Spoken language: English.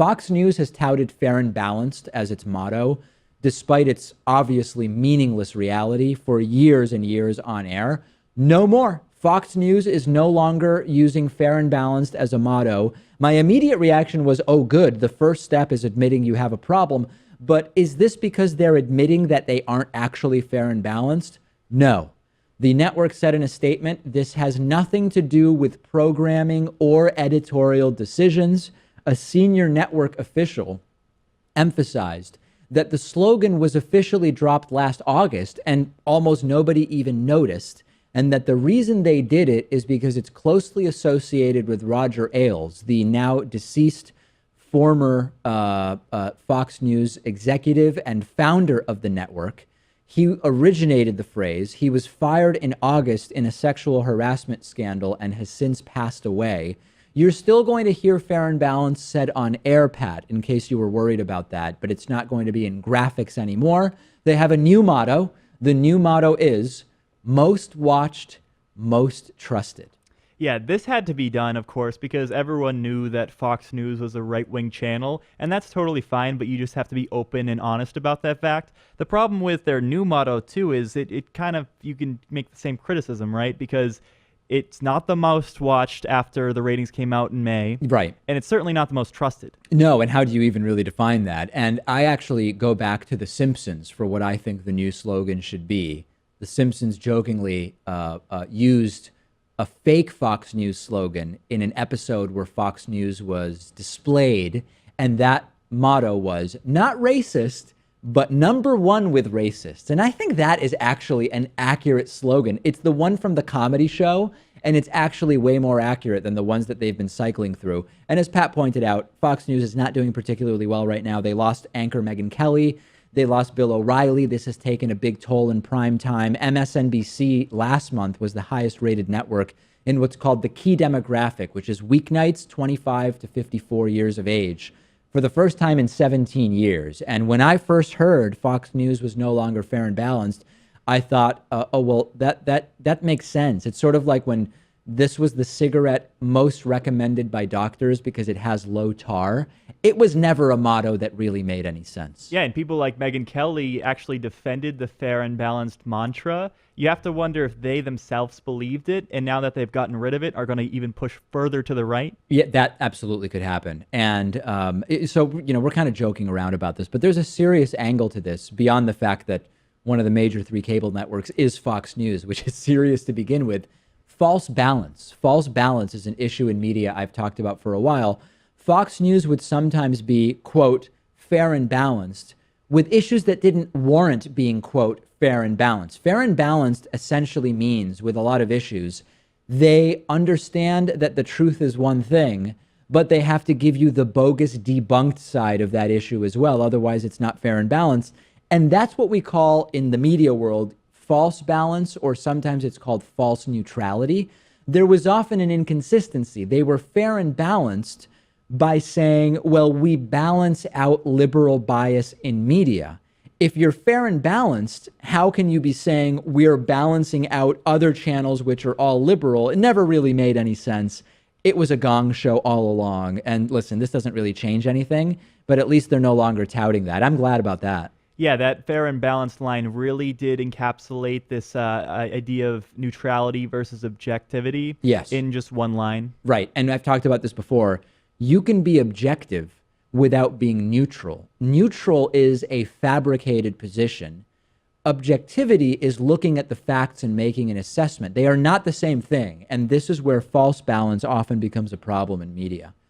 Fox News has touted fair and balanced as its motto, despite its obviously meaningless reality for years and years on air. No more. Fox News is no longer using fair and balanced as a motto. My immediate reaction was, oh, good. The first step is admitting you have a problem. But is this because they're admitting that they aren't actually fair and balanced? No. The network said in a statement, this has nothing to do with programming or editorial decisions. A senior network official emphasized that the slogan was officially dropped last August and almost nobody even noticed, and that the reason they did it is because it's closely associated with Roger Ailes, the now deceased former Fox News executive and founder of the network. He originated the phrase. He was fired in August in a sexual harassment scandal and has since passed away. You're still going to hear fair and balanced said on air, Pat, in case you were worried about that, but it's not going to be in graphics anymore. They have a new motto. The new motto is most watched, most trusted. Yeah, this had to be done, of course, because everyone knew that Fox News was a right-wing channel, and that's totally fine, but you just have to be open and honest about that fact. The problem with their new motto, too, is it kind of, you can make the same criticism, right? Because it's not the most watched after the ratings came out in May. Right. And it's certainly not the most trusted. No, and how do you even really define that? And I actually go back to The Simpsons for what I think the new slogan should be. The Simpsons jokingly used a fake Fox News slogan in an episode where Fox News was displayed, and that motto was not racist, but number one with racists. And I think that is actually an accurate slogan. It's the one from the comedy show, and it's actually way more accurate than the ones that they've been cycling through. And as Pat pointed out, Fox News is not doing particularly well right now. They lost anchor Megyn Kelly. They lost Bill O'Reilly. This has taken a big toll in prime time. MSNBC last month was the highest rated network in what's called the key demographic, which is weeknights 25 to 54 years of age, for the first time in 17 years. And when I first heard Fox News was no longer fair and balanced, I thought, oh, well, that makes sense. It's sort of like when this was the cigarette most recommended by doctors because it has low tar. It was never a motto that really made any sense. Yeah, and people like Megyn Kelly actually defended the fair and balanced mantra. You have to wonder if they themselves believed it, and now that they've gotten rid of it, are going to even push further to the right. Yeah, that absolutely could happen. And so, we're kind of joking around about this, but there's a serious angle to this beyond the fact that one of the major three cable networks is Fox News, which is serious to begin with. False balance. False balance is an issue in media I've talked about for a while. Fox News would sometimes be, quote, fair and balanced with issues that didn't warrant being, quote, fair and balanced. Fair and balanced essentially means, with a lot of issues, they understand that the truth is one thing, but they have to give you the bogus debunked side of that issue as well. Otherwise, it's not fair and balanced. And that's what we call in the media world false balance, or sometimes it's called false neutrality. There was often an inconsistency. They were fair and balanced by saying, well, we balance out liberal bias in media. If you're fair and balanced, how can you be saying we're balancing out other channels which are all liberal? It never really made any sense. It was a gong show all along. And listen, this doesn't really change anything, but at least they're no longer touting that. I'm glad about that. Yeah, that fair and balanced line really did encapsulate this idea of neutrality versus objectivity. Yes. In just one line. Right. And I've talked about this before. You can be objective without being neutral. Neutral is a fabricated position. Objectivity is looking at the facts and making an assessment. They are not the same thing. And this is where false balance often becomes a problem in media.